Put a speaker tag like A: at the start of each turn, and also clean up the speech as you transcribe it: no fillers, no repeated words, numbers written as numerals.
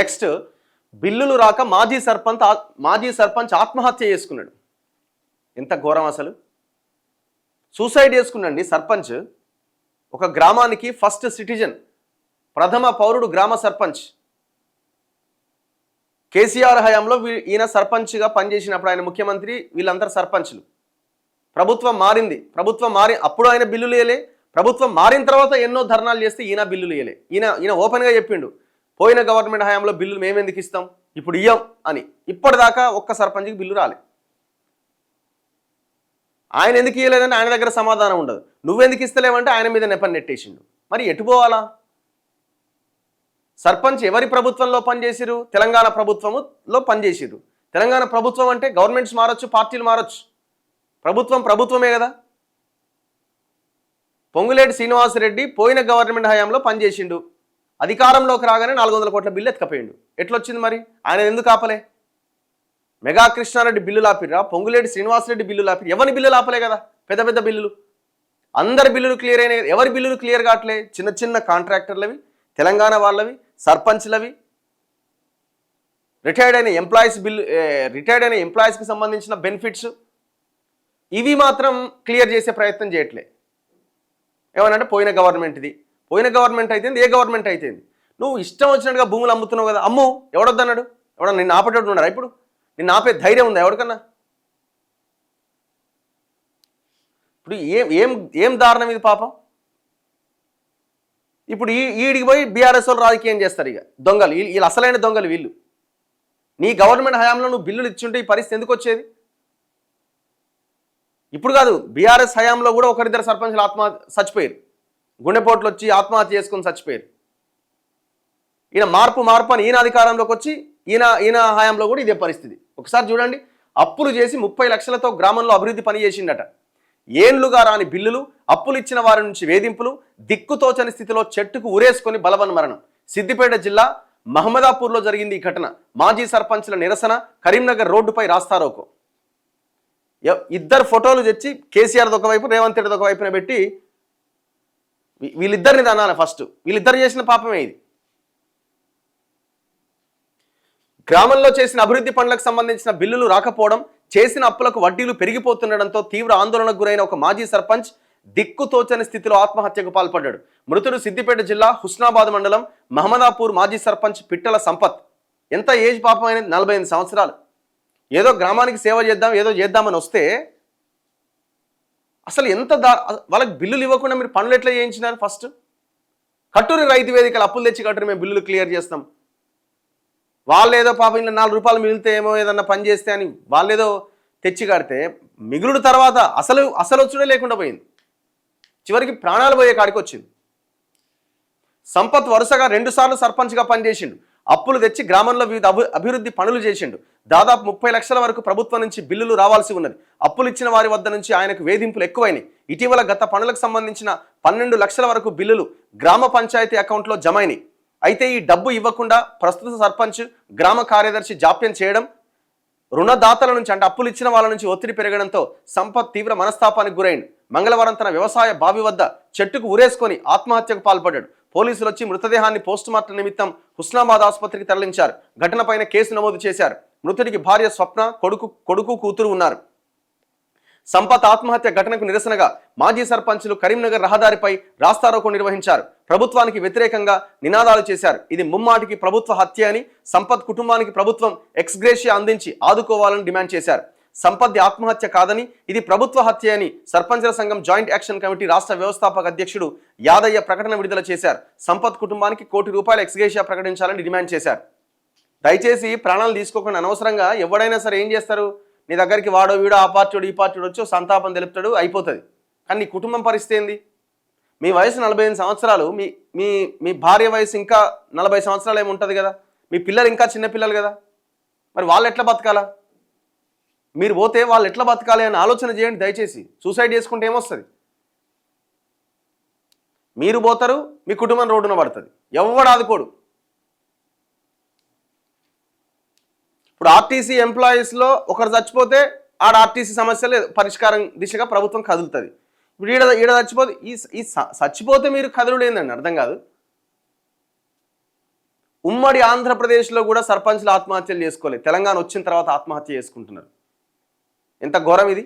A: Next బిల్లులు రాక మాజీ సర్పంచ్ ఆత్మహత్య చేసుకున్నాడు. ఎంత ఘోరం అసలు. సూసైడ్ చేసుకున్నాండి సర్పంచ్. ఒక గ్రామానికి ఫస్ట్ సిటిజన్, ప్రథమ పౌరుడు గ్రామ సర్పంచ్. కేసీఆర్ హయాంలో ఈయన సర్పంచ్గా పనిచేసినప్పుడు ఆయన ముఖ్యమంత్రి, వీళ్ళందరూ సర్పంచ్లు. ప్రభుత్వం మారింది, అప్పుడు ఆయన బిల్లులు ఇయ్యలే. ప్రభుత్వం మారిన తర్వాత ఎన్నో ధర్నాలు చేస్తే ఈయన బిల్లులు ఇయ్యలే. ఈయన ఓపెన్గా చెప్పిండు, పోయిన గవర్నమెంట్ హయాంలో బిల్లులు మేమెందుకు ఇస్తాం, ఇప్పుడు ఇయ్యం అని. ఇప్పటిదాకా ఒక్క సర్పంచ్కి బిల్లు రాలే. ఆయన ఎందుకు ఇయ్యలేదని ఆయన దగ్గర సమాధానం ఉండదు. నువ్వెందుకు ఇస్తలేవంటే ఆయన మీద నెపం నెట్టేసిండు. మరి ఎటు పోవాలా? సర్పంచ్ ఎవరి ప్రభుత్వంలో పనిచేసిరు? తెలంగాణ ప్రభుత్వంలో పనిచేసిరు. తెలంగాణ ప్రభుత్వం అంటే గవర్నమెంట్స్ మారచ్చు, పార్టీలు మారచ్చు, ప్రభుత్వమే కదా. పొంగులేటి శ్రీనివాసరెడ్డి పోయిన గవర్నమెంట్ హయాంలో పనిచేసిండు. అధికారంలోకి రాగానే 400 కోట్ల బిల్లు ఎత్తుకపోయిండు. ఎట్లొచ్చింది మరి? ఆయన ఎందుకు ఆపలే? మెగా కృష్ణారెడ్డి బిల్లు ఆపిరా, పొంగులేటి శ్రీనివాసరెడ్డి బిల్లు ఆపిరు. ఎవరి బిల్లులు ఆపలే కదా? పెద్ద పెద్ద బిల్లులు, అందరి బిల్లులు క్లియర్ అయినాయి. ఎవరి బిల్లులు క్లియర్ కావట్లే? చిన్న చిన్న కాంట్రాక్టర్లవి, తెలంగాణ వాళ్ళవి, సర్పంచ్లవి, రిటైర్డ్ అయిన ఎంప్లాయీస్కి సంబంధించిన బెనిఫిట్స్, ఇవి మాత్రం క్లియర్ చేసే ప్రయత్నం చేయట్లే. ఏమనంటే పోయిన గవర్నమెంట్ అయితే ఏ గవర్నమెంట్ అయితే నువ్వు ఇష్టం వచ్చినట్టుగా భూములు అమ్ముతున్నావు కదా, అమ్ము. ఎవడొద్దన్నాడు? నిన్ను ఆపేటట్టు ఉన్నారా? ఇప్పుడు నిన్ను ఆపే ధైర్యం ఉందా ఎవరికన్నా? ఇప్పుడు ఏం దారుణం ఇది పాపం. ఇప్పుడు ఈడికి పోయి బీఆర్ఎస్ వాళ్ళు రాజకీయం చేస్తారు. ఇక దొంగలు వీళ్ళు, అసలైన దొంగలు వీళ్ళు. నీ గవర్నమెంట్ హయాంలో నువ్వు బిల్లులు ఇచ్చుంటే ఈ పరిస్థితి ఎందుకు వచ్చేది? ఇప్పుడు కాదు, బీఆర్ఎస్ హయాంలో కూడా ఒకరిద్దరు సర్పంచ్లు చచ్చిపోయారు. గుండెపోట్లు వచ్చి ఆత్మహత్య చేసుకుని చచ్చిపోయారు. ఈయన మార్పు అని ఈయన అధికారంలోకి వచ్చి ఈయన హయాంలో కూడా ఇదే పరిస్థితి. ఒకసారి చూడండి, అప్పులు చేసి 30 లక్షలతో గ్రామంలో అభివృద్ధి పని చేసిండట. ఏండ్లుగా రాని బిల్లులు, అప్పులు ఇచ్చిన వారి నుంచి వేధింపులు, దిక్కుతోచని స్థితిలో చెట్టుకు ఉరేసుకొని బలవన్మరణం. సిద్దిపేట జిల్లా మహమ్మదాపూర్లో జరిగింది ఈ ఘటన. మాజీ సర్పంచ్ల నిరసన, కరీంనగర్ రోడ్డుపై రాస్తారోకో. ఇద్దరు ఫోటోలు తెచ్చి కేసీఆర్ ఒకవైపు, రేవంత్ రెడ్డి ఒకవైపున పెట్టి వీళ్ళిద్దరిని అనాలి. ఫస్ట్ వీళ్ళిద్దరు చేసిన పాపమే ఇది. గ్రామంలో చేసిన అభివృద్ధి పనులకు సంబంధించిన బిల్లులు రాకపోవడం, చేసిన అప్పులకు వడ్డీలు పెరిగిపోతుండడంతో తీవ్ర ఆందోళనకు గురైన ఒక మాజీ సర్పంచ్ దిక్కుతోచని స్థితిలో ఆత్మహత్యకు పాల్పడ్డాడు. మృతుడు సిద్దిపేట జిల్లా హుస్నాబాద్ మండలం మహమ్మదాపూర్ మాజీ సర్పంచ్ పిట్టల సంపత్. ఎంత ఏజ్ పాపం అనేది? 48 సంవత్సరాలు. ఏదో గ్రామానికి సేవ చేద్దాం, ఏదో చేద్దామని వస్తే అసలు ఎంత వాళ్ళకి బిల్లులు ఇవ్వకుండా మీరు పనులు ఎట్లా చేయించినారు? ఫస్ట్ కట్టూరి రైతు వేదికలు అప్పులు తెచ్చి కట్టూరి మేము బిల్లులు క్లియర్ చేస్తాం. వాళ్ళు ఏదో పాపం ఇలా 4 రూపాయలు మిగిలితే ఏమో ఏదన్నా పని చేస్తే అని వాళ్ళేదో తెచ్చి కడితే మిగులుడు తర్వాత అసలు వచ్చుడే లేకుండా పోయింది. చివరికి ప్రాణాలు పోయే కాడికి వచ్చింది. సంపత్ వరుసగా 2 సార్లు సర్పంచ్గా పనిచేసిండు. అప్పులు తెచ్చి గ్రామంలో వివిధ అభివృద్ధి పనులు చేసిండు. దాదాపు 30 లక్షల వరకు ప్రభుత్వం నుంచి బిల్లులు రావాల్సి ఉన్నది. అప్పులు ఇచ్చిన వారి వద్ద నుంచి ఆయనకు వేధింపులు ఎక్కువైనాయి. ఇటీవల గత పనులకు సంబంధించిన 12 లక్షల వరకు బిల్లులు గ్రామ పంచాయతీ అకౌంట్లో జమైనాయి. అయితే ఈ డబ్బు ఇవ్వకుండా ప్రస్తుత సర్పంచ్, గ్రామ కార్యదర్శి జాప్యం చేయడం, రుణదాతల నుంచి అంటే అప్పులు ఇచ్చిన వాళ్ళ నుంచి ఒత్తిడి పెరగడంతో సంపత్ తీవ్ర మనస్తాపానికి గురైంది. మంగళవారం తన వ్యవసాయ బావి వద్ద చెట్టుకు ఉరేసుకొని ఆత్మహత్యకు పాల్పడ్డాడు. పోలీసులు వచ్చి మృతదేహాన్ని పోస్టుమార్టం నిమిత్తం హుస్నాబాద్ ఆసుపత్రికి తరలించారు. ఘటనపైన కేసు నమోదు చేశారు. మృతుడికి భార్య స్వప్న, కొడుకు కూతురు ఉన్నారు. సంపత్ ఆత్మహత్య ఘటనకు నిరసనగా మాజీ సర్పంచ్లు కరీంనగర్ రహదారిపై రాస్తారోకో నిర్వహించారు. ప్రభుత్వానికి వ్యతిరేకంగా నినాదాలు చేశారు. ఇది ముమ్మాటికి ప్రభుత్వ హత్య అని, సంపత్ కుటుంబానికి ప్రభుత్వం ఎక్స్గ్రేషియా అందించి ఆదుకోవాలని డిమాండ్ చేశారు. సంపత్ ఆత్మహత్య కాదని, ఇది ప్రభుత్వ హత్య అని సర్పంచ్ల సంఘం జాయింట్ యాక్షన్ కమిటీ రాష్ట్ర వ్యవస్థాపక అధ్యక్షుడు యాదయ్య ప్రకటన విడుదల చేశారు. సంపత్ కుటుంబానికి ₹1 కోటి ఎక్స్గ్రేషియా ప్రకటించాలని డిమాండ్ చేశారు. దయచేసి ప్రాణాలు తీసుకోకుండా అనవసరంగా ఎవడైనా సరే ఏం చేస్తారు, నీ దగ్గరికి వాడో వీడో ఆ పార్టీడు ఈ పార్టీడు వచ్చి సంతాపం తెలుపుతాడు, అయిపోతుంది. కానీ నీ కుటుంబం పరిస్థితి ఏంది? మీ వయసు 48 సంవత్సరాలు, మీ భార్య వయసు ఇంకా 40 సంవత్సరాలు ఏముంటుంది కదా, మీ పిల్లలు ఇంకా చిన్నపిల్లలు కదా, మరి వాళ్ళు ఎట్లా బతకాలా? మీరు పోతే వాళ్ళు ఎట్లా బతకాలి అని ఆలోచన చేయండి దయచేసి. సూసైడ్ చేసుకుంటే ఏమొస్తుంది? మీరు పోతారు, మీ కుటుంబం రోడ్డున పడుతుంది, ఎవడు ఆదుకోడు. ఇప్పుడు ఆర్టీసీ ఎంప్లాయీస్లో ఒకరు చచ్చిపోతే ఆడ ఆర్టీసీ సమస్యలు పరిష్కారం దిశగా ప్రభుత్వం కదులుతుంది. ఇప్పుడు ఈడ చచ్చిపోతే చచ్చిపోతే మీరు కదులు ఏందండి? అర్థం కాదు. ఉమ్మడి ఆంధ్రప్రదేశ్లో కూడా సర్పంచ్లు ఆత్మహత్యలు చేసుకోలేదు. తెలంగాణ వచ్చిన తర్వాత ఆత్మహత్య చేసుకుంటున్నారు. ఎంత ఘోరం ఇది.